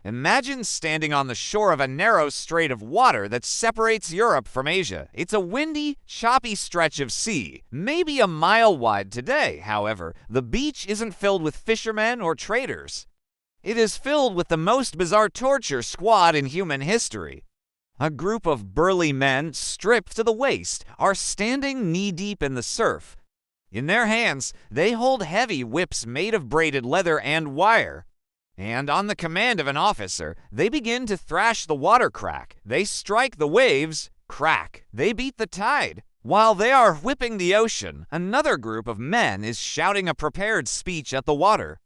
Imagine standing on the shore of a narrow strait of water that separates Europe from Asia. It's a windy, choppy stretch of sea, maybe a mile wide today. However, the beach isn't filled with fishermen or traders. It is filled with the most bizarre torture squad in human history. A group of burly men, stripped to the waist, are standing knee-deep in the surf. In their hands, they hold heavy whips made of braided leather and wire. And on the command of an officer, they begin to thrash the water crack. They strike the waves, crack. They beat the tide. While they are whipping the ocean, another group of men is shouting a prepared speech at the water.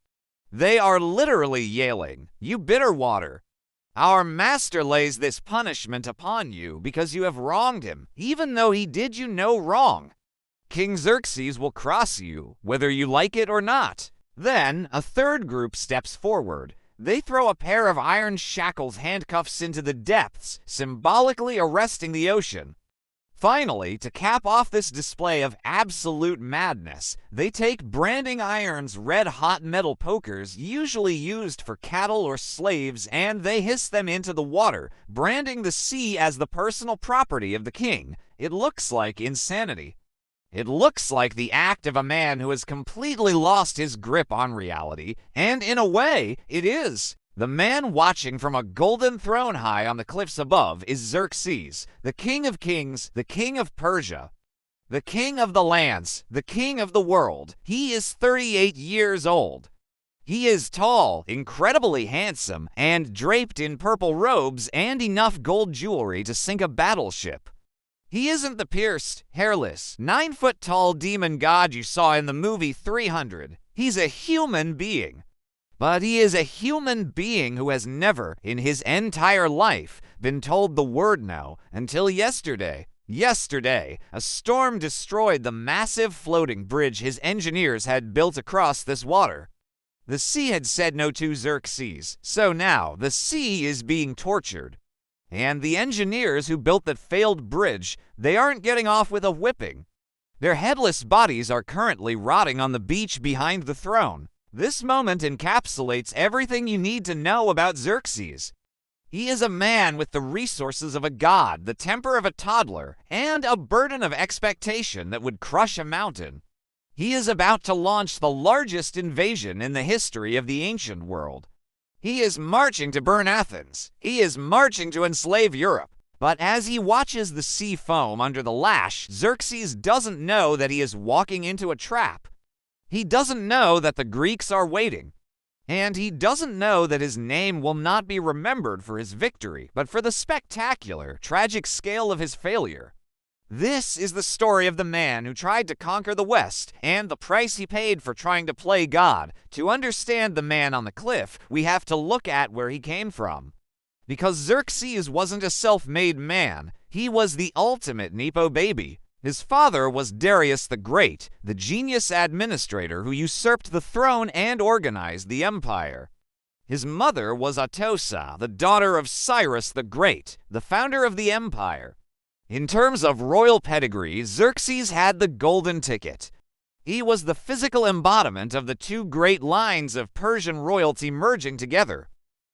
They are literally yelling, "You bitter water! Our master lays this punishment upon you because you have wronged him, even though he did you no wrong. King Xerxes will cross you, whether you like it or not." Then, a third group steps forward. They throw a pair of iron shackles handcuffs into the depths, symbolically arresting the ocean. Finally, to cap off this display of absolute madness, they take branding irons, red-hot metal pokers usually used for cattle or slaves, and they hiss them into the water, branding the sea as the personal property of the king. It looks like insanity. It looks like the act of a man who has completely lost his grip on reality, and in a way, it is. The man watching from a golden throne high on the cliffs above is Xerxes, the king of kings, the king of Persia, the king of the lands, the king of the world. He is 38 years old. He is tall, incredibly handsome, and draped in purple robes and enough gold jewelry to sink a battleship. He isn't the pierced, hairless, 9-foot-tall demon god you saw in the movie 300. He's a human being. But he is a human being who has never, in his entire life, been told the word no until yesterday. Yesterday, a storm destroyed the massive floating bridge his engineers had built across this water. The sea had said no to Xerxes, so now the sea is being tortured. And the engineers who built that failed bridge, they aren't getting off with a whipping. Their headless bodies are currently rotting on the beach behind the throne. This moment encapsulates everything you need to know about Xerxes. He is a man with the resources of a god, the temper of a toddler, and a burden of expectation that would crush a mountain. He is about to launch the largest invasion in the history of the ancient world. He is marching to burn Athens. He is marching to enslave Europe. But as he watches the sea foam under the lash, Xerxes doesn't know that he is walking into a trap. He doesn't know that the Greeks are waiting. And he doesn't know that his name will not be remembered for his victory, but for the spectacular, tragic scale of his failure. This is the story of the man who tried to conquer the West and the price he paid for trying to play God. To understand the man on the cliff, we have to look at where he came from. Because Xerxes wasn't a self-made man, he was the ultimate Nepo baby. His father was Darius the Great, the genius administrator who usurped the throne and organized the empire. His mother was Atossa, the daughter of Cyrus the Great, the founder of the empire. In terms of royal pedigree, Xerxes had the golden ticket. He was the physical embodiment of the two great lines of Persian royalty merging together.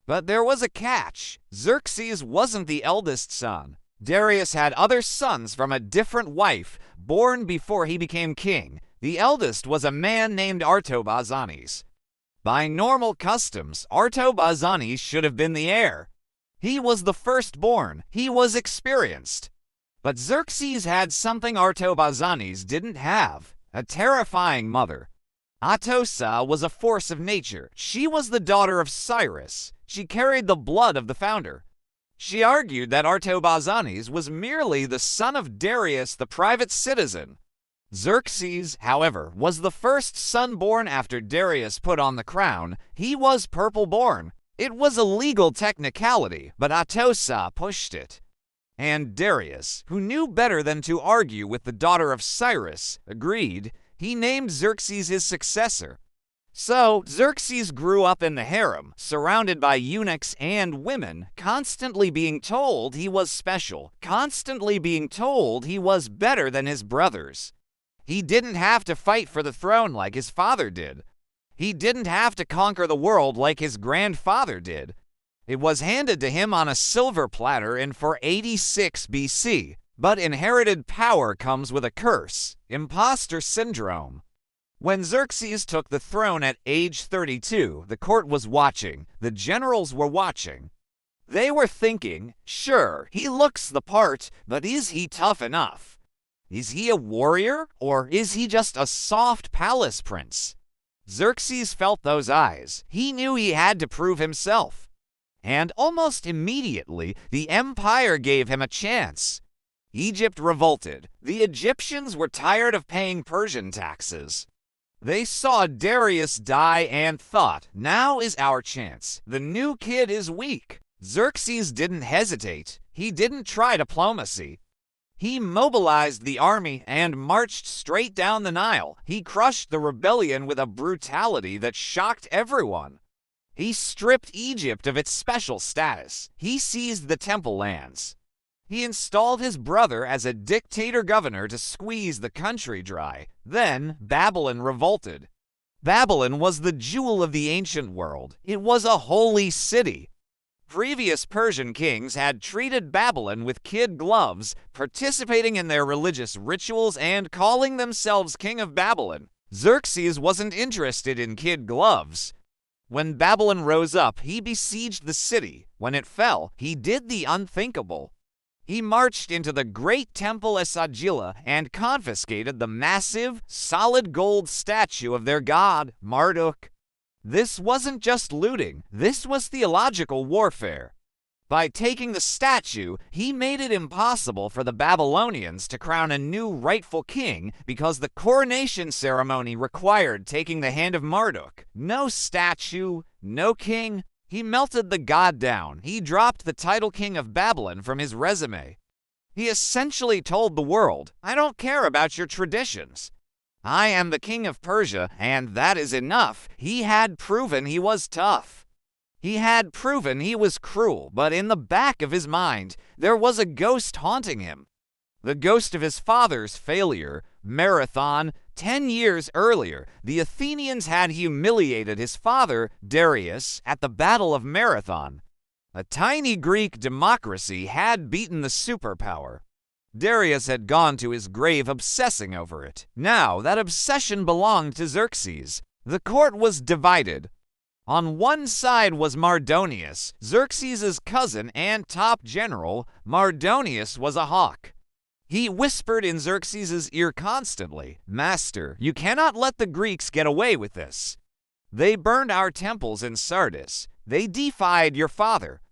But there was a catch. Xerxes wasn't the eldest son. Darius had other sons from a different wife, born before he became king. The eldest was a man named Artabazanes. By normal customs, Artabazanes should have been the heir. He was the firstborn. He was experienced. But Xerxes had something Artabazanes didn't have, a terrifying mother. Atossa was a force of nature. She was the daughter of Cyrus. She carried the blood of the founder. She argued that Artabazanes was merely the son of Darius, the private citizen. Xerxes, however, was the first son born after Darius put on the crown. He was purple-born. It was a legal technicality, but Atossa pushed it. And Darius, who knew better than to argue with the daughter of Cyrus, agreed. He named Xerxes his successor. So, Xerxes grew up in the harem, surrounded by eunuchs and women, constantly being told he was special, constantly being told he was better than his brothers. He didn't have to fight for the throne like his father did. He didn't have to conquer the world like his grandfather did. It was handed to him on a silver platter in 486 BC, but inherited power comes with a curse, imposter syndrome. When Xerxes took the throne at age 32, the court was watching, the generals were watching. They were thinking, sure, he looks the part, but is he tough enough? Is he a warrior, or is he just a soft palace prince? Xerxes felt those eyes. He knew he had to prove himself. And almost immediately, the empire gave him a chance. Egypt revolted. The Egyptians were tired of paying Persian taxes. They saw Darius die and thought, now is our chance. The new kid is weak. Xerxes didn't hesitate. He didn't try diplomacy. He mobilized the army and marched straight down the Nile. He crushed the rebellion with a brutality that shocked everyone. He stripped Egypt of its special status. He seized the temple lands. He installed his brother as a dictator governor to squeeze the country dry. Then Babylon revolted. Babylon was the jewel of the ancient world. It was a holy city. Previous Persian kings had treated Babylon with kid gloves, participating in their religious rituals and calling themselves king of Babylon. Xerxes wasn't interested in kid gloves. When Babylon rose up, he besieged the city. When it fell, he did the unthinkable. He marched into the great temple Esagila and confiscated the massive, solid gold statue of their god, Marduk. This wasn't just looting, this was theological warfare. By taking the statue, he made it impossible for the Babylonians to crown a new rightful king because the coronation ceremony required taking the hand of Marduk. No statue, no king. He melted the god down. He dropped the title king of Babylon from his resume. He essentially told the world, I don't care about your traditions. I am the king of Persia, and that is enough. He had proven he was tough. He had proven he was cruel, but in the back of his mind, there was a ghost haunting him. The ghost of his father's failure, Marathon. 10 years earlier, the Athenians had humiliated his father, Darius, at the Battle of Marathon. A tiny Greek democracy had beaten the superpower. Darius had gone to his grave obsessing over it. Now, that obsession belonged to Xerxes. The court was divided. On one side was Mardonius, Xerxes' cousin and top general. Mardonius was a hawk. He whispered in Xerxes' ear constantly, Master, you cannot let the Greeks get away with this. They burned our temples in Sardis. They defied your father.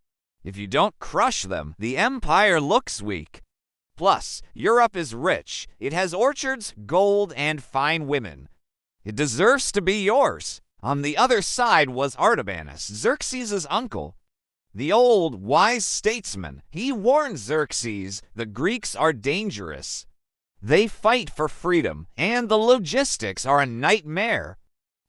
If you don't crush them, the empire looks weak. Plus, Europe is rich. It has orchards, gold, and fine women. It deserves to be yours. On the other side was Artabanus, Xerxes' uncle. The old, wise statesman. He warned Xerxes, the Greeks are dangerous. They fight for freedom, and the logistics are a nightmare.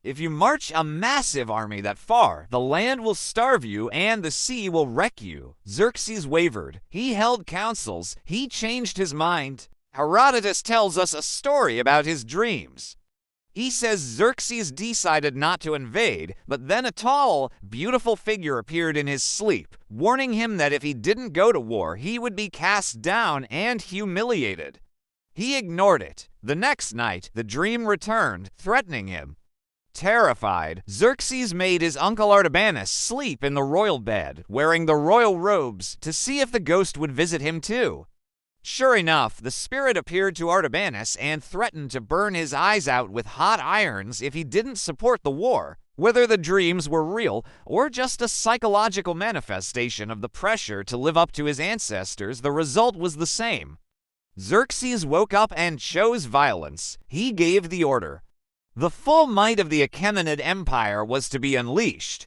If you march a massive army that far, the land will starve you and the sea will wreck you. Xerxes wavered. He held councils. He changed his mind. Herodotus tells us a story about his dreams. He says Xerxes decided not to invade, but then a tall, beautiful figure appeared in his sleep, warning him that if he didn't go to war, he would be cast down and humiliated. He ignored it. The next night, the dream returned, threatening him. Terrified, Xerxes made his uncle Artabanus sleep in the royal bed, wearing the royal robes, to see if the ghost would visit him too. Sure enough, the spirit appeared to Artabanus and threatened to burn his eyes out with hot irons if he didn't support the war. Whether the dreams were real or just a psychological manifestation of the pressure to live up to his ancestors, the result was the same. Xerxes woke up and chose violence. He gave the order. The full might of the Achaemenid Empire was to be unleashed.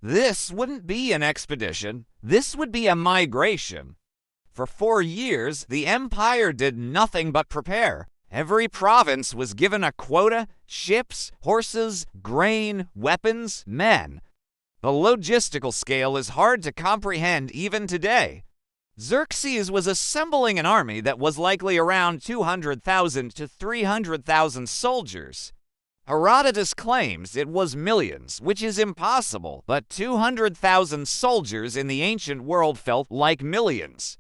This wouldn't be an expedition. This would be a migration. For 4 years, the empire did nothing but prepare. Every province was given a quota: ships, horses, grain, weapons, men. The logistical scale is hard to comprehend even today. Xerxes was assembling an army that was likely around 200,000 to 300,000 soldiers. Herodotus claims it was millions, which is impossible, but 200,000 soldiers in the ancient world felt like millions.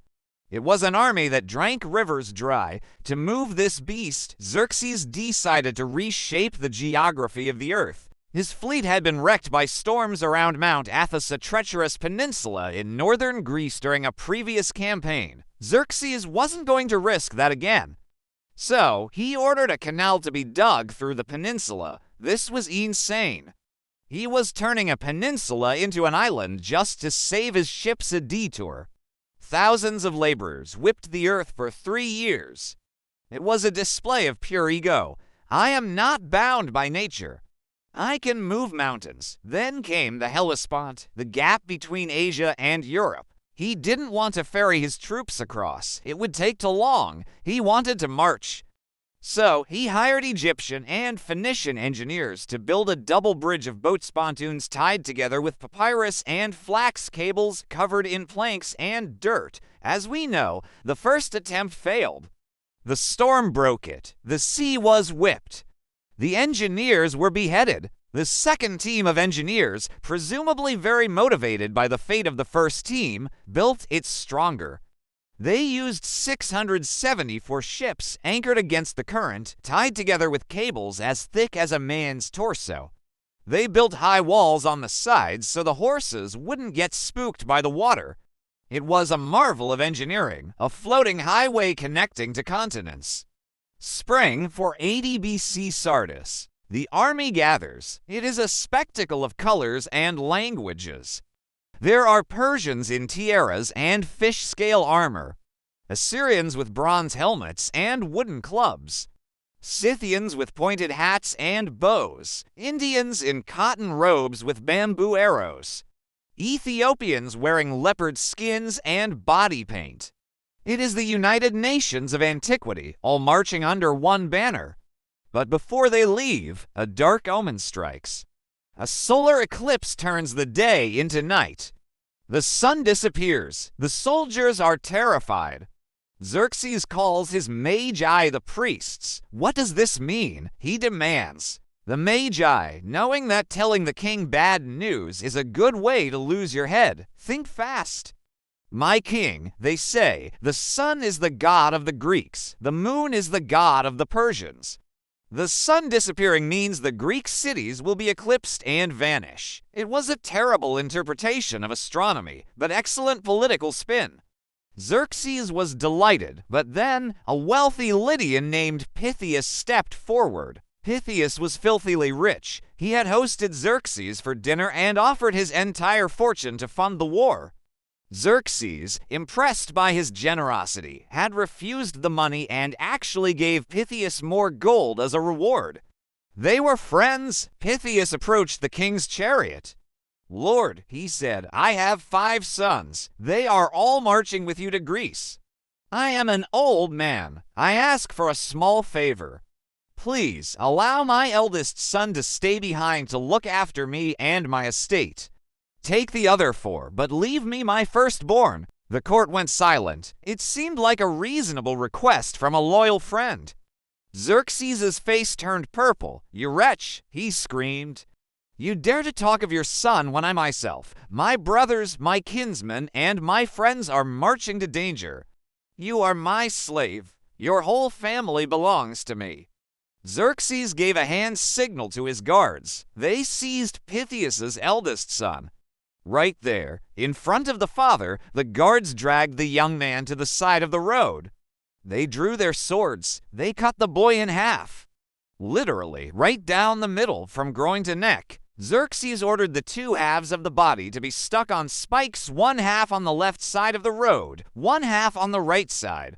It was an army that drank rivers dry. To move this beast, Xerxes decided to reshape the geography of the earth. His fleet had been wrecked by storms around Mount Athos, a treacherous peninsula in northern Greece during a previous campaign. Xerxes wasn't going to risk that again. So, he ordered a canal to be dug through the peninsula. This was insane. He was turning a peninsula into an island just to save his ships a detour. Thousands of laborers whipped the earth for 3 years. It was a display of pure ego. I am not bound by nature. I can move mountains. Then came the Hellespont, the gap between Asia and Europe. He didn't want to ferry his troops across. It would take too long. He wanted to march. So he hired Egyptian and Phoenician engineers to build a double bridge of boat pontoons tied together with papyrus and flax cables covered in planks and dirt. As we know, the first attempt failed. The storm broke it. The sea was whipped. The engineers were beheaded. The second team of engineers, presumably very motivated by the fate of the first team, built it stronger. They used 674 ships anchored against the current, tied together with cables as thick as a man's torso. They built high walls on the sides so the horses wouldn't get spooked by the water. It was a marvel of engineering, a floating highway connecting to continents. Spring for 80 BC Sardis. The army gathers. It is a spectacle of colors and languages. There are Persians in tiaras and fish-scale armor, Assyrians with bronze helmets and wooden clubs, Scythians with pointed hats and bows, Indians in cotton robes with bamboo arrows, Ethiopians wearing leopard skins and body paint. It is the United Nations of antiquity, all marching under one banner. But before they leave, a dark omen strikes. A solar eclipse turns the day into night. The sun disappears. The soldiers are terrified. Xerxes calls his magi the priests. What does this mean? He demands. The magi, knowing that telling the king bad news is a good way to lose your head, think fast. My king, they say, the sun is the god of the Greeks. The moon is the god of the Persians. The sun disappearing means the Greek cities will be eclipsed and vanish. It was a terrible interpretation of astronomy, but excellent political spin. Xerxes was delighted, but then a wealthy Lydian named Pythias stepped forward. Pythias was filthily rich. He had hosted Xerxes for dinner and offered his entire fortune to fund the war. Xerxes, impressed by his generosity, had refused the money and actually gave Pythias more gold as a reward. They were friends. Pythias approached the king's chariot. "Lord," he said, "I have 5 sons. They are all marching with you to Greece. I am an old man. I ask for a small favor. Please allow my eldest son to stay behind to look after me and my estate. Take the other 4, but leave me my firstborn." The court went silent. It seemed like a reasonable request from a loyal friend. Xerxes' face turned purple. "You wretch," he screamed. "You dare to talk of your son when I myself, my brothers, my kinsmen, and my friends are marching to danger. You are my slave. Your whole family belongs to me." Xerxes gave a hand signal to his guards. They seized Pythias' eldest son. Right there, in front of the father, the guards dragged the young man to the side of the road. They drew their swords. They cut the boy in half. Literally, right down the middle, from groin to neck. Xerxes ordered the 2 halves of the body to be stuck on spikes, 1 half on the left side of the road, 1 half on the right side.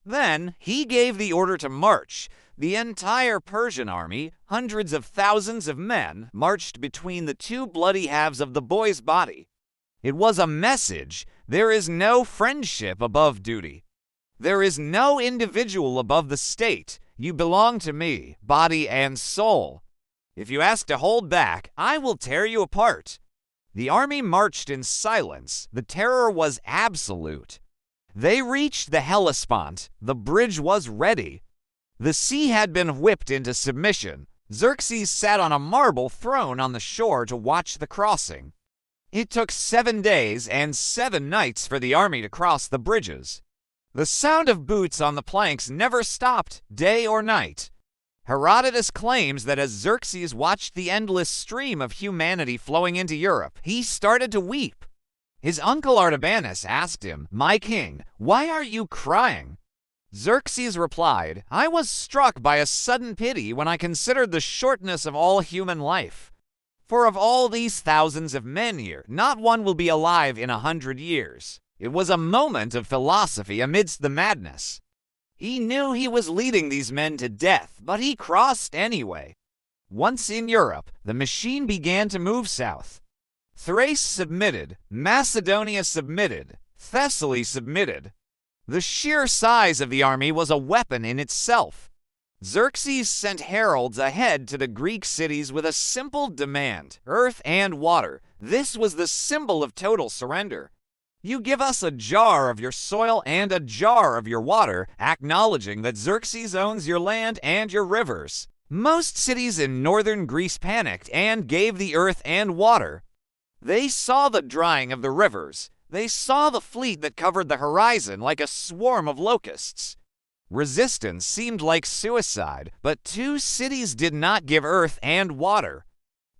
Then he gave the order to march. The entire Persian army, hundreds of thousands of men, marched between the 2 bloody halves of the boy's body. It was a message. There is no friendship above duty. There is no individual above the state. You belong to me, body and soul. If you ask to hold back, I will tear you apart. The army marched in silence. The terror was absolute. They reached the Hellespont. The bridge was ready. The sea had been whipped into submission. Xerxes sat on a marble throne on the shore to watch the crossing. It took 7 days and 7 nights for the army to cross the bridges. The sound of boots on the planks never stopped, day or night. Herodotus claims that as Xerxes watched the endless stream of humanity flowing into Europe, he started to weep. His uncle Artabanus asked him, "My king, why are you crying?" Xerxes replied, "I was struck by a sudden pity when I considered the shortness of all human life. For of all these thousands of men here, not one will be alive in 100 years. It was a moment of philosophy amidst the madness. He knew he was leading these men to death, but he crossed anyway. Once in Europe, the machine began to move south. Thrace submitted, Macedonia submitted, Thessaly submitted. The sheer size of the army was a weapon in itself. Xerxes sent heralds ahead to the Greek cities with a simple demand: earth and water. This was the symbol of total surrender. You give us a jar of your soil and a jar of your water, acknowledging that Xerxes owns your land and your rivers. Most cities in northern Greece panicked and gave the earth and water. They saw the drying of the rivers. They saw the fleet that covered the horizon like a swarm of locusts. Resistance seemed like suicide, but 2 cities did not give earth and water.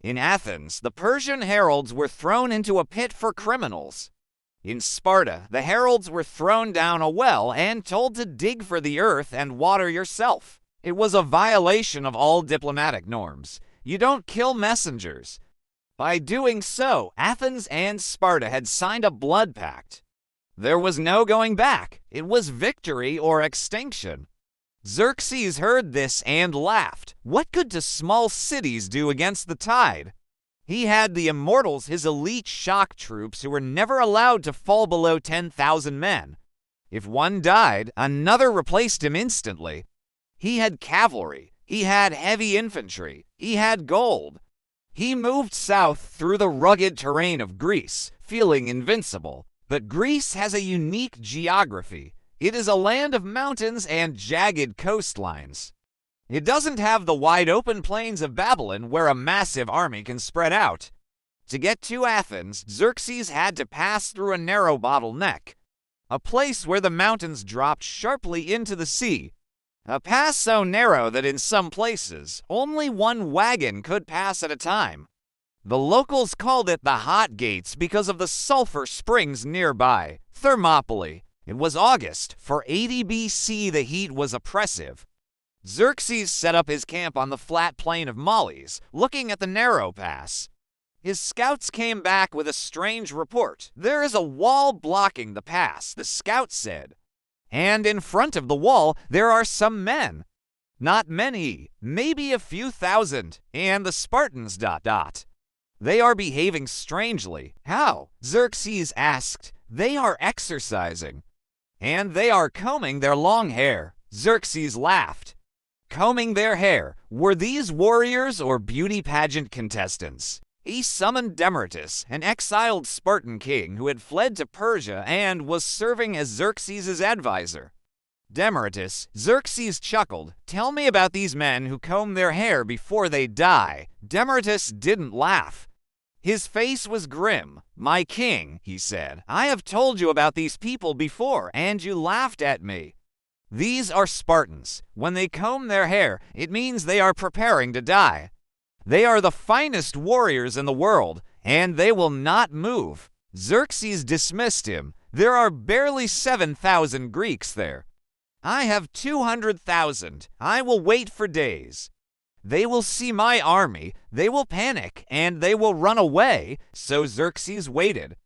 In Athens, the Persian heralds were thrown into a pit for criminals. In Sparta, the heralds were thrown down a well and told to dig for the earth and water yourself. It was a violation of all diplomatic norms. You don't kill messengers. By doing so, Athens and Sparta had signed a blood pact. There was no going back. It was victory or extinction. Xerxes heard this and laughed. What could 2 small cities do against the tide? He had the immortals, his elite shock troops, who were never allowed to fall below 10,000 men. If one died, another replaced him instantly. He had cavalry. He had heavy infantry. He had gold. He moved south through the rugged terrain of Greece, feeling invincible. But Greece has a unique geography. It is a land of mountains and jagged coastlines. It doesn't have the wide-open plains of Babylon where a massive army can spread out. To get to Athens, Xerxes had to pass through a narrow bottleneck, a place where the mountains dropped sharply into the sea. A pass so narrow that in some places, only 1 wagon could pass at a time. The locals called it the Hot Gates because of the sulfur springs nearby, Thermopylae. It was August. For 80 BC, the heat was oppressive. Xerxes set up his camp on the flat plain of Molles, looking at the narrow pass. His scouts came back with a strange report. "There is a wall blocking the pass," the scouts said. "And in front of the wall, there are some men. Not many, maybe a few thousand, and the Spartans ... They are behaving strangely." "How?" Xerxes asked. "They are exercising. And they are combing their long hair." Xerxes laughed. Combing their hair. Were these warriors or beauty pageant contestants? He summoned Demaratus, an exiled Spartan king who had fled to Persia and was serving as Xerxes' advisor. Demaratus, Xerxes chuckled. "Tell me about these men who comb their hair before they die." Demaratus didn't laugh. His face was grim. "My king," he said, "I have told you about these people before, and you laughed at me. These are Spartans. When they comb their hair, it means they are preparing to die. They are the finest warriors in the world, and they will not move." Xerxes dismissed him. "There are barely 7,000 Greeks there. I have 200,000. I will wait for days. They will see my army, they will panic, and they will run away." So Xerxes waited.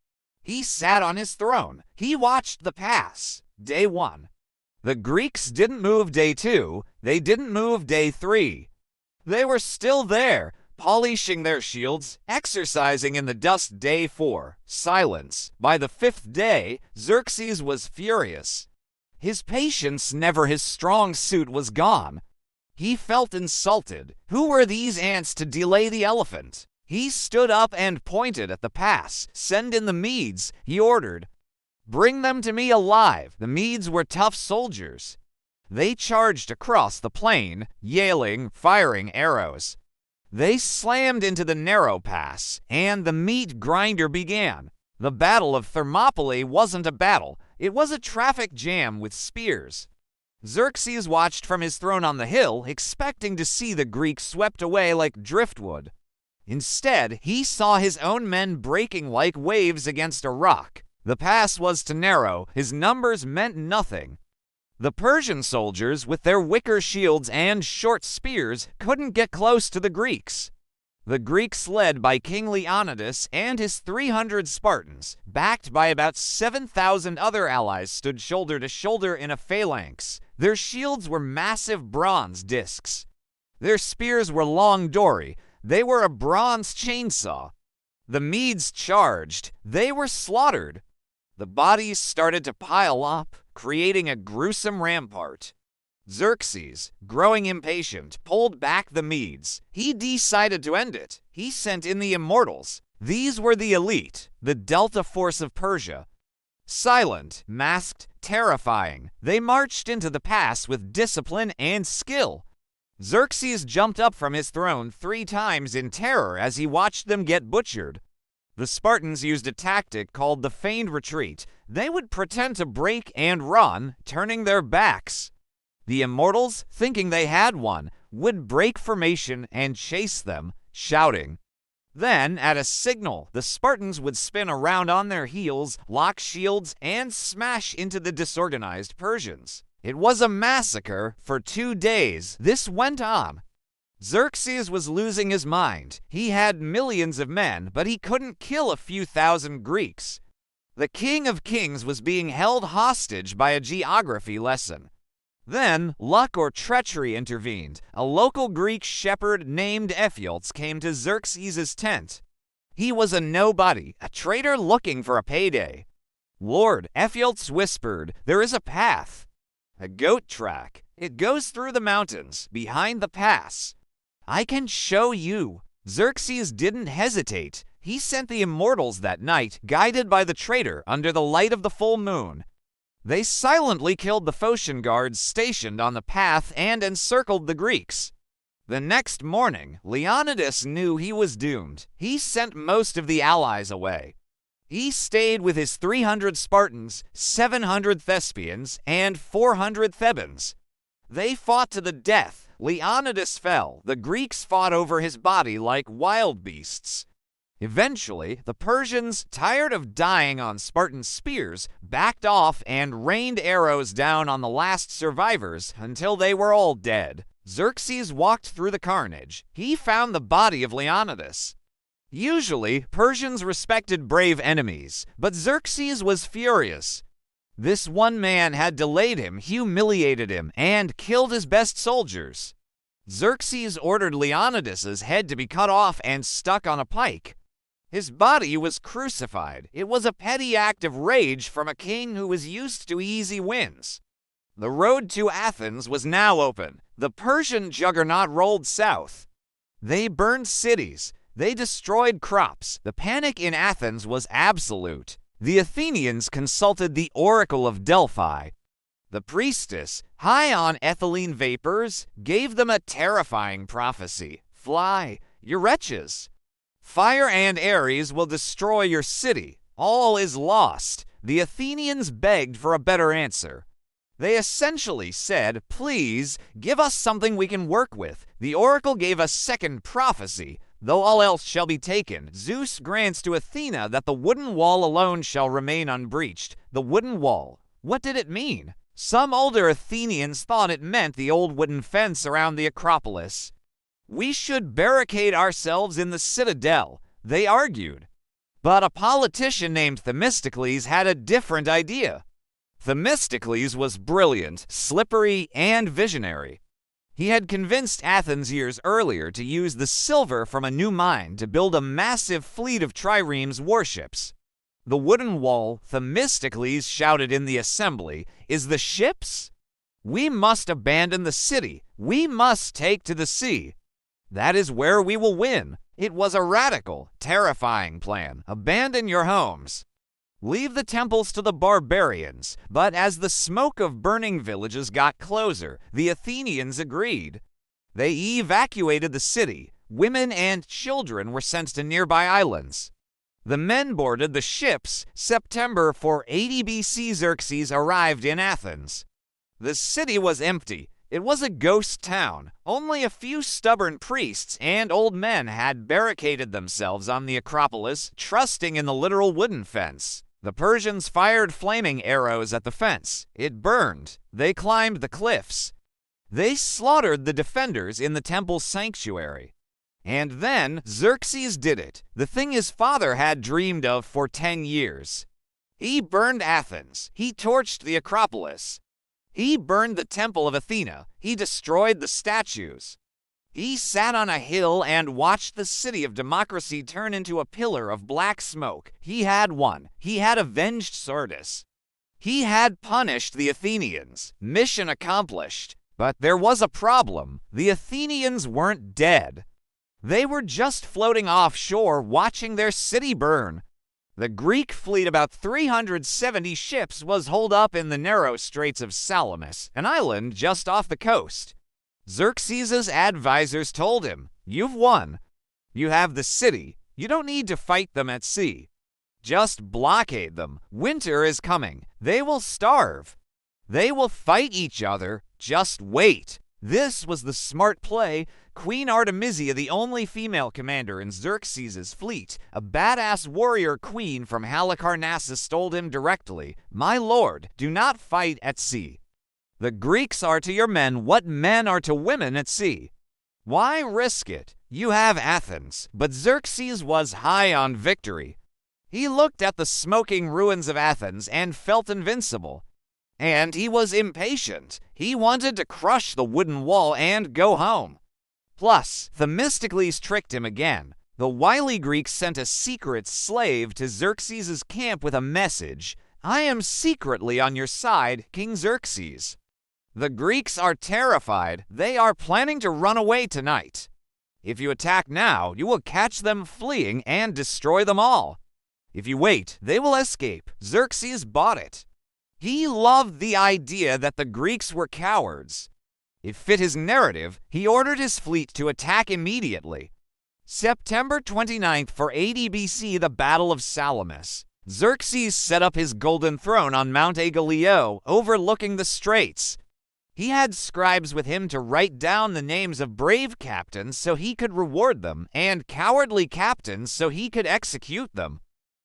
He sat on his throne. He watched the pass. Day 1. The Greeks didn't move day 2. They didn't move day 3. They were still there, polishing their shields, exercising in the dust. Day 4. Silence. By the 5th day, Xerxes was furious. His patience, never his strong suit, was gone. He felt insulted. Who were these ants to delay the elephant? He stood up and pointed at the pass. "Send in the Medes," he ordered. "Bring them to me alive." The Medes were tough soldiers. They charged across the plain, yelling, firing arrows. They slammed into the narrow pass, and the meat grinder began. The Battle of Thermopylae wasn't a battle, it was a traffic jam with spears. Xerxes watched from his throne on the hill, expecting to see the Greeks swept away like driftwood. Instead, he saw his own men breaking like waves against a rock. The pass was too narrow, his numbers meant nothing. The Persian soldiers, with their wicker shields and short spears, couldn't get close to the Greeks. The Greeks, led by King Leonidas and his 300 Spartans, backed by about 7,000 other allies, stood shoulder to shoulder in a phalanx. Their shields were massive bronze discs. Their spears were long dory. They were a bronze chainsaw. The Medes charged. They were slaughtered. The bodies started to pile up, creating a gruesome rampart. Xerxes, growing impatient, pulled back the Medes. He decided to end it. He sent in the immortals. These were the elite, the Delta Force of Persia. Silent, masked, terrifying, they marched into the pass with discipline and skill. Xerxes jumped up from his throne 3 times in terror as he watched them get butchered. The Spartans used a tactic called the feigned retreat. They would pretend to break and run, turning their backs. The immortals, thinking they had won, would break formation and chase them, shouting. Then, at a signal, the Spartans would spin around on their heels, lock shields, and smash into the disorganized Persians. It was a massacre for 2 days. This went on. Xerxes was losing his mind. He had millions of men, but he couldn't kill a few thousand Greeks. The King of Kings was being held hostage by a geography lesson. Then, luck or treachery intervened. A local Greek shepherd named Ephialtes came to Xerxes' tent. He was a nobody, a traitor looking for a payday. "Lord," Ephialtes whispered, "there is a path. A goat track. It goes through the mountains, behind the pass. I can show you." Xerxes didn't hesitate. He sent the immortals that night, guided by the traitor, under the light of the full moon. They silently killed the Phocian guards stationed on the path and encircled the Greeks. The next morning, Leonidas knew he was doomed. He sent most of the allies away. He stayed with his 300 Spartans, 700 Thespians, and 400 Thebans. They fought to the death. Leonidas fell. The Greeks fought over his body like wild beasts. Eventually, the Persians, tired of dying on Spartan spears, backed off and rained arrows down on the last survivors until they were all dead. Xerxes walked through the carnage. He found the body of Leonidas. Usually, Persians respected brave enemies, but Xerxes was furious. This one man had delayed him, humiliated him, and killed his best soldiers. Xerxes ordered Leonidas's head to be cut off and stuck on a pike. His body was crucified. It was a petty act of rage from a king who was used to easy wins. The road to Athens was now open. The Persian juggernaut rolled south. They burned cities. They destroyed crops. The panic in Athens was absolute. The Athenians consulted the Oracle of Delphi. The priestess, high on ethylene vapors, gave them a terrifying prophecy. "Fly, you wretches. Fire and Ares will destroy your city. All is lost." The Athenians begged for a better answer. They essentially said, "Please, give us something we can work with." The oracle gave a second prophecy. "Though all else shall be taken, Zeus grants to Athena that the wooden wall alone shall remain unbreached." The wooden wall. What did it mean? Some older Athenians thought it meant the old wooden fence around the Acropolis. "We should barricade ourselves in the citadel," they argued. But a politician named Themistocles had a different idea. Themistocles was brilliant, slippery, and visionary. He had convinced Athens years earlier to use the silver from a new mine to build a massive fleet of triremes warships. "The wooden wall," Themistocles shouted in the assembly, "is the ships? We must abandon the city. We must take to the sea. That is where we will win." It was a radical, terrifying plan. Abandon your homes. Leave the temples to the barbarians. But as the smoke of burning villages got closer, the Athenians agreed. They evacuated the city. Women and children were sent to nearby islands. The men boarded the ships. September 480 BC, Xerxes arrived in Athens. The city was empty. It was a ghost town. Only a few stubborn priests and old men had barricaded themselves on the Acropolis, trusting in the literal wooden fence. The Persians fired flaming arrows at the fence. It burned. They climbed the cliffs. They slaughtered the defenders in the temple sanctuary. And then Xerxes did it, the thing his father had dreamed of for 10 years. He burned Athens. He torched the Acropolis. He burned the temple of Athena. He destroyed the statues. He sat on a hill and watched the city of democracy turn into a pillar of black smoke. He had won. He had avenged Sardis. He had punished the Athenians. Mission accomplished. But there was a problem. The Athenians weren't dead. They were just floating offshore watching their city burn. The Greek fleet, about 370 ships, was holed up in the narrow straits of Salamis, an island just off the coast. Xerxes' advisors told him, "You've won. You have the city. You don't need to fight them at sea. Just blockade them. Winter is coming. They will starve. They will fight each other. Just wait." This was the smart play. Queen Artemisia, the only female commander in Xerxes' fleet, a badass warrior queen from Halicarnassus, told him directly, "My lord, do not fight at sea. The Greeks are to your men what men are to women at sea. Why risk it? You have Athens." But Xerxes was high on victory. He looked at the smoking ruins of Athens and felt invincible. And he was impatient. He wanted to crush the wooden wall and go home. Plus, Themistocles tricked him again. The wily Greeks sent a secret slave to Xerxes' camp with a message, "I am secretly on your side, King Xerxes." The Greeks are terrified. They are planning to run away tonight. If you attack now, you will catch them fleeing and destroy them all. If you wait, they will escape. Xerxes bought it. He loved the idea that the Greeks were cowards. It fit his narrative. He ordered his fleet to attack immediately. September 29th, 480 BC, the Battle of Salamis. Xerxes set up his golden throne on Mount Aigaleo, overlooking the straits. He had scribes with him to write down the names of brave captains so he could reward them, and cowardly captains so he could execute them.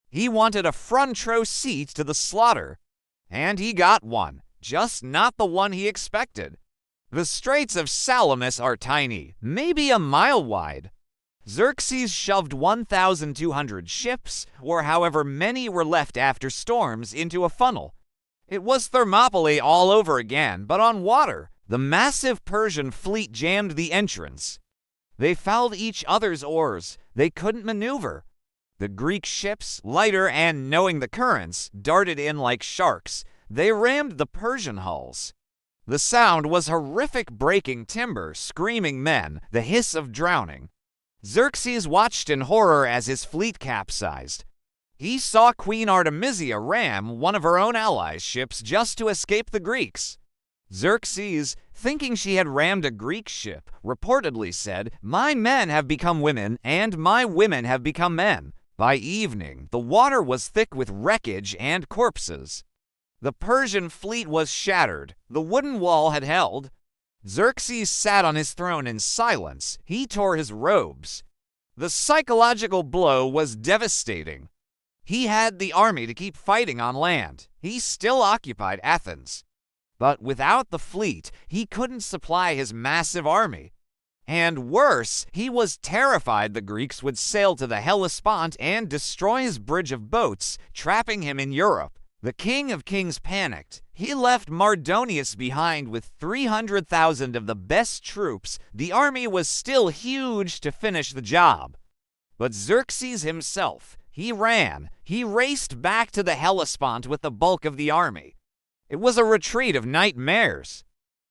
He wanted a front row seat to the slaughter. And he got one, just not the one he expected. The Straits of Salamis are tiny, maybe a mile wide. Xerxes shoved 1,200 ships, or however many were left after storms, into a funnel. It was Thermopylae all over again, but on water. The massive Persian fleet jammed the entrance. They fouled each other's oars. They couldn't maneuver. The Greek ships, lighter and knowing the currents, darted in like sharks. They rammed the Persian hulls. The sound was horrific, breaking timber, screaming men, the hiss of drowning. Xerxes watched in horror as his fleet capsized. He saw Queen Artemisia ram one of her own allies' ships just to escape the Greeks. Xerxes, thinking she had rammed a Greek ship, reportedly said, "My men have become women, and my women have become men." By evening, the water was thick with wreckage and corpses. The Persian fleet was shattered. The wooden wall had held. Xerxes sat on his throne in silence. He tore his robes. The psychological blow was devastating. He had the army to keep fighting on land. He still occupied Athens. But without the fleet, he couldn't supply his massive army. And worse, he was terrified the Greeks would sail to the Hellespont and destroy his bridge of boats, trapping him in Europe. The King of Kings panicked. He left Mardonius behind with 300,000 of the best troops. The army was still huge to finish the job. But Xerxes himself, he ran. He raced back to the Hellespont with the bulk of the army. It was a retreat of nightmares.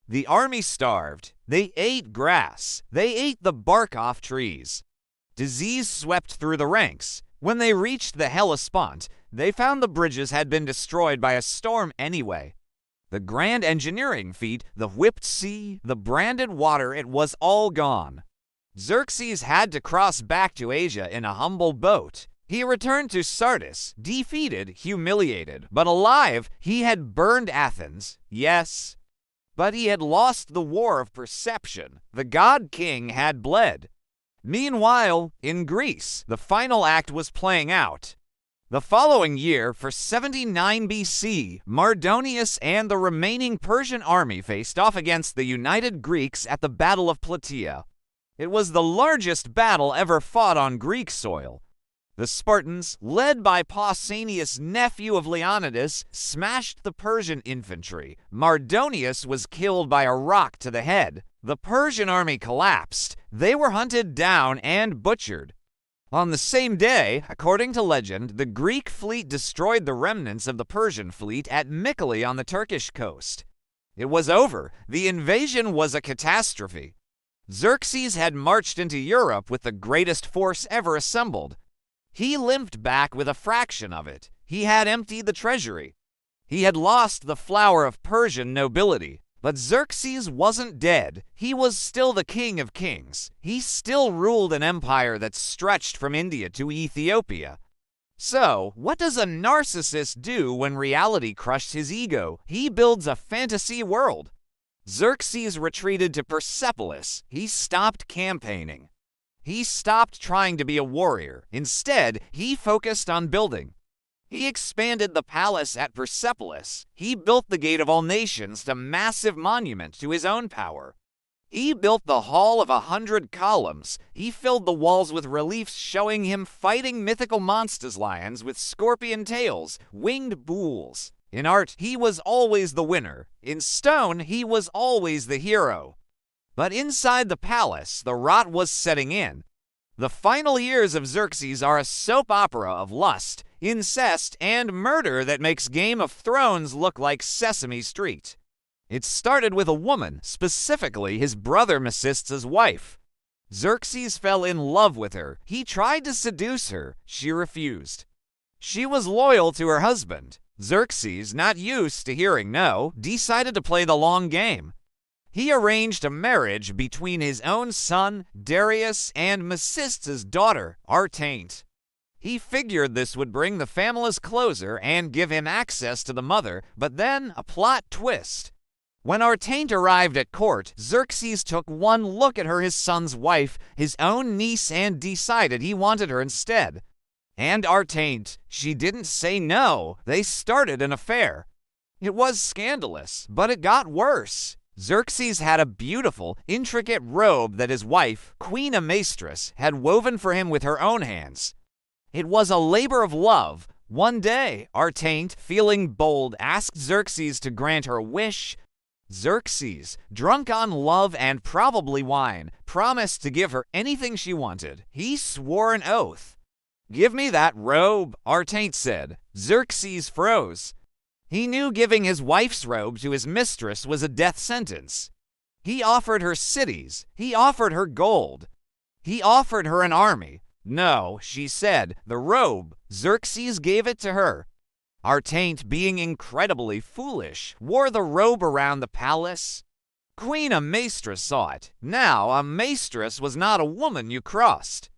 The army starved. They ate grass. They ate the bark off trees. Disease swept through the ranks. When they reached the Hellespont, they found the bridges had been destroyed by a storm anyway. The grand engineering feat, the whipped sea, the branded water, it was all gone. Xerxes had to cross back to Asia in a humble boat. He returned to Sardis, defeated, humiliated, but alive. He had burned Athens, yes, but he had lost the war of perception. The god-king had bled. Meanwhile, in Greece, the final act was playing out. The following year, for 79 BC, Mardonius and the remaining Persian army faced off against the united Greeks at the Battle of Plataea. It was the largest battle ever fought on Greek soil. The Spartans, led by Pausanias, nephew of Leonidas, smashed the Persian infantry. Mardonius was killed by a rock to the head. The Persian army collapsed. They were hunted down and butchered. On the same day, according to legend, the Greek fleet destroyed the remnants of the Persian fleet at Mycale on the Turkish coast. It was over. The invasion was a catastrophe. Xerxes had marched into Europe with the greatest force ever assembled. He limped back with a fraction of it. He had emptied the treasury. He had lost the flower of Persian nobility. But Xerxes wasn't dead. He was still the king of kings. He still ruled an empire that stretched from India to Ethiopia. So, what does a narcissist do when reality crushes his ego? He builds a fantasy world. Xerxes retreated to Persepolis. He stopped campaigning. He stopped trying to be a warrior. Instead, he focused on building. He expanded the palace at Persepolis. He built the Gate of All Nations, a massive monument to his own power. He built the Hall of 100 Columns. He filled the walls with reliefs showing him fighting mythical monsters, lions with scorpion tails, winged bulls. In art, he was always the winner. In stone, he was always the hero. But inside the palace, the rot was setting in. The final years of Xerxes are a soap opera of lust, incest, and murder that makes Game of Thrones look like Sesame Street. It started with a woman, specifically his brother Meciste's wife. Xerxes fell in love with her. He tried to seduce her. She refused. She was loyal to her husband. Xerxes, not used to hearing no, decided to play the long game. He arranged a marriage between his own son, Darius, and Meciste's daughter, Artainte. He figured this would bring the families closer and give him access to the mother, but then a plot twist. When Artainte arrived at court, Xerxes took one look at her, his son's wife, his own niece, and decided he wanted her instead. And Artainte, she didn't say no. They started an affair. It was scandalous, but it got worse. Xerxes had a beautiful, intricate robe that his wife, Queen Amastris, had woven for him with her own hands. It was a labor of love. One day, Artainte, feeling bold, asked Xerxes to grant her wish. Xerxes, drunk on love and probably wine, promised to give her anything she wanted. He swore an oath. "Give me that robe," Artainte said. Xerxes froze. He knew giving his wife's robe to his mistress was a death sentence. He offered her cities. He offered her gold. He offered her an army. No, she said, the robe. Xerxes gave it to her. Artainte, being incredibly foolish, wore the robe around the palace. Queen Amastris saw it. Now, Amastris was not a woman you crossed.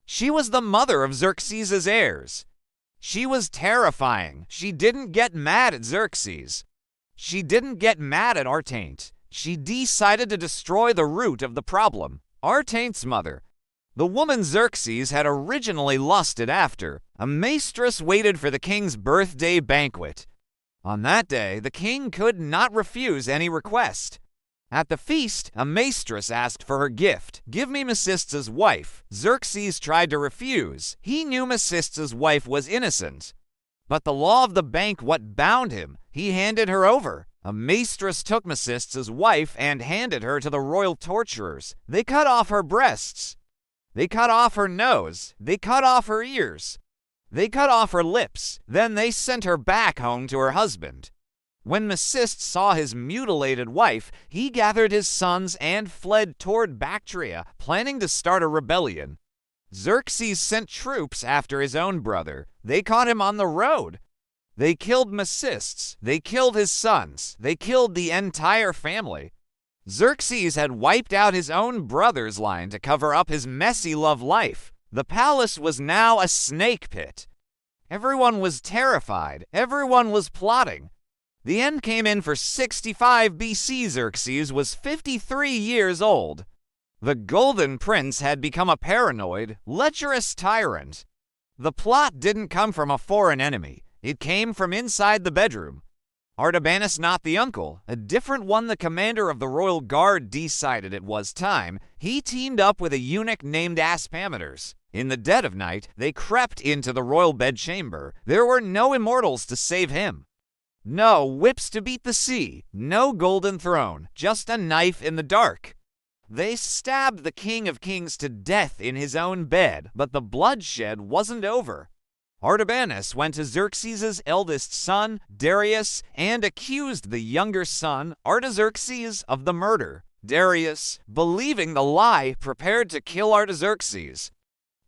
She was the mother of Xerxes' heirs. She was terrifying. She didn't get mad at Xerxes. She didn't get mad at Artainte. She decided to destroy the root of the problem, Artainte's mother. The woman Xerxes had originally lusted after. Amastris waited for the king's birthday banquet. On that day, the king could not refuse any request. At the feast, Amastris asked for her gift. "Give me Meciste's wife." Xerxes tried to refuse. He knew Meciste's wife was innocent. But the law of the banquet bound him. He handed her over. Amastris took Meciste's wife and handed her to the royal torturers. They cut off her breasts. They cut off her nose. They cut off her ears. They cut off her lips. Then they sent her back home to her husband. When Meciste saw his mutilated wife, he gathered his sons and fled toward Bactria, planning to start a rebellion. Xerxes sent troops after his own brother. They caught him on the road. They killed Mecists. They killed his sons. They killed the entire family. Xerxes had wiped out his own brother's line to cover up his messy love life. The palace was now a snake pit. Everyone was terrified. Everyone was plotting. The end came in for 65 BC. Xerxes was 53 years old. The Golden Prince had become a paranoid, lecherous tyrant. The plot didn't come from a foreign enemy. It came from inside the bedroom. Artabanus, not the uncle, a different one, the commander of the royal guard, decided it was time. He teamed up with a eunuch named Aspameters. In the dead of night, they crept into the royal bedchamber. There were no immortals to save him. No whips to beat the sea. No golden throne. Just a knife in the dark. They stabbed the King of Kings to death in his own bed, but the bloodshed wasn't over. Artabanus went to Xerxes' eldest son, Darius, and accused the younger son, Artaxerxes, of the murder. Darius, believing the lie, prepared to kill Artaxerxes.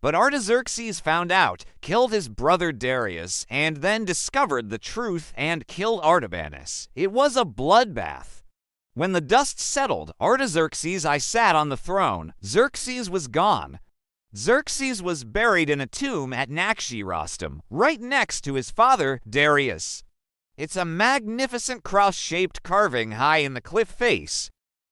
But Artaxerxes found out, killed his brother Darius, and then discovered the truth and killed Artabanus. It was a bloodbath. When the dust settled, Artaxerxes I sat on the throne. Xerxes was gone. Xerxes was buried in a tomb at Naxirostum, right next to his father, Darius. It's a magnificent cross-shaped carving high in the cliff face.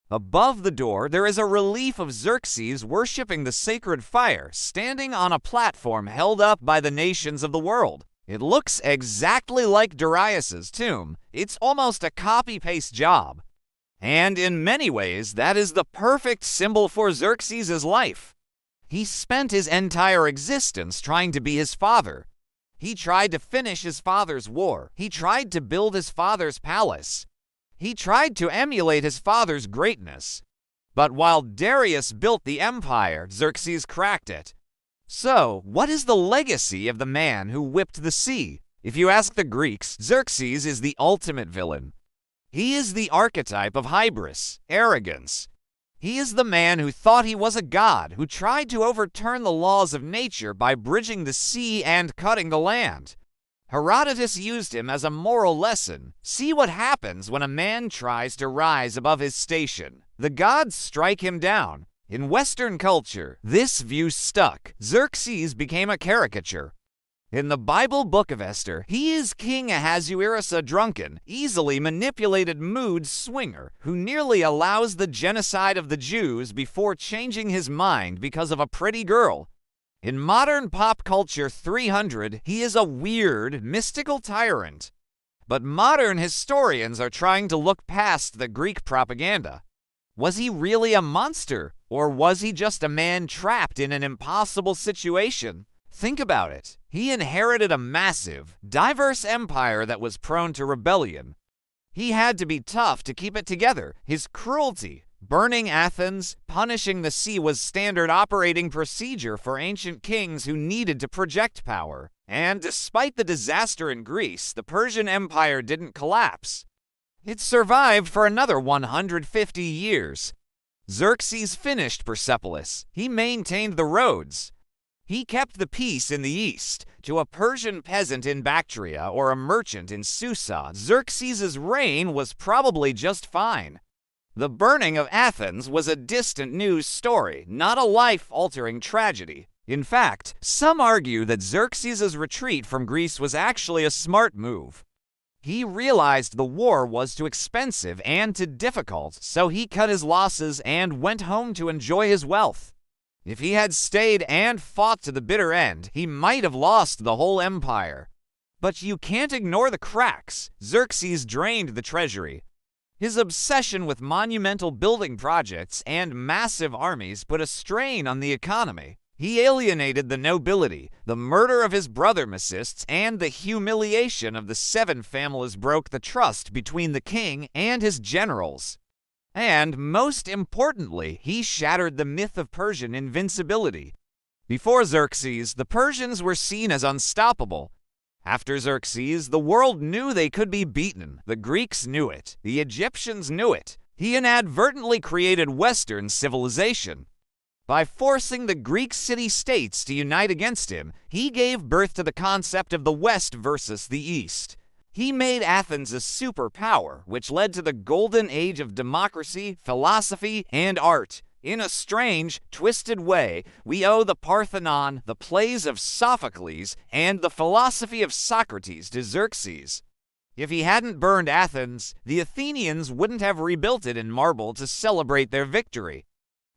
Above the door, there is a relief of Xerxes worshipping the sacred fire, standing on a platform held up by the nations of the world. It looks exactly like Darius's tomb. It's almost a copy-paste job. And in many ways, that is the perfect symbol for Xerxes' life. He spent his entire existence trying to be his father. He tried to finish his father's war. He tried to build his father's palace. He tried to emulate his father's greatness. But while Darius built the empire, Xerxes cracked it. So, what is the legacy of the man who whipped the sea? If you ask the Greeks, Xerxes is the ultimate villain. He is the archetype of hybris, arrogance. He is the man who thought he was a god, who tried to overturn the laws of nature by bridging the sea and cutting the land. Herodotus used him as a moral lesson. See what happens when a man tries to rise above his station. The gods strike him down. In Western culture, this view stuck. Xerxes became a caricature. In the Bible book of Esther, he is King Ahasuerus, a drunken, easily manipulated mood swinger who nearly allows the genocide of the Jews before changing his mind because of a pretty girl. In modern pop culture 300, he is a weird, mystical tyrant. But modern historians are trying to look past the Greek propaganda. Was he really a monster, or was he just a man trapped in an impossible situation? Think about it. He inherited a massive, diverse empire that was prone to rebellion. He had to be tough to keep it together. His cruelty, burning Athens, punishing the sea was standard operating procedure for ancient kings who needed to project power. And despite the disaster in Greece, the Persian Empire didn't collapse. It survived for another 150 years. Xerxes finished Persepolis. He maintained the roads. He kept the peace in the east. To a Persian peasant in Bactria or a merchant in Susa, Xerxes' reign was probably just fine. The burning of Athens was a distant news story, not a life-altering tragedy. In fact, some argue that Xerxes' retreat from Greece was actually a smart move. He realized the war was too expensive and too difficult, so he cut his losses and went home to enjoy his wealth. If he had stayed and fought to the bitter end, he might have lost the whole empire. But you can't ignore the cracks. Xerxes drained the treasury. His obsession with monumental building projects and massive armies put a strain on the economy. He alienated the nobility. The murder of his brother Mecists and the humiliation of the 7 families broke the trust between the king and his generals. And, most importantly, he shattered the myth of Persian invincibility. Before Xerxes, the Persians were seen as unstoppable. After Xerxes, the world knew they could be beaten. The Greeks knew it. The Egyptians knew it. He inadvertently created Western civilization. By forcing the Greek city-states to unite against him, he gave birth to the concept of the West versus the East. He made Athens a superpower, which led to the golden age of democracy, philosophy, and art. In a strange, twisted way, we owe the Parthenon, the plays of Sophocles, and the philosophy of Socrates to Xerxes. If he hadn't burned Athens, the Athenians wouldn't have rebuilt it in marble to celebrate their victory.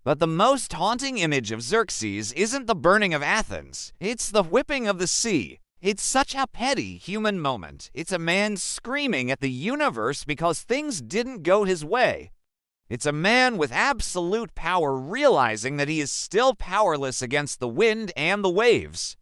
But the most haunting image of Xerxes isn't the burning of Athens, it's the whipping of the sea. It's such a petty human moment. It's a man screaming at the universe because things didn't go his way. It's a man with absolute power realizing that he is still powerless against the wind and the waves.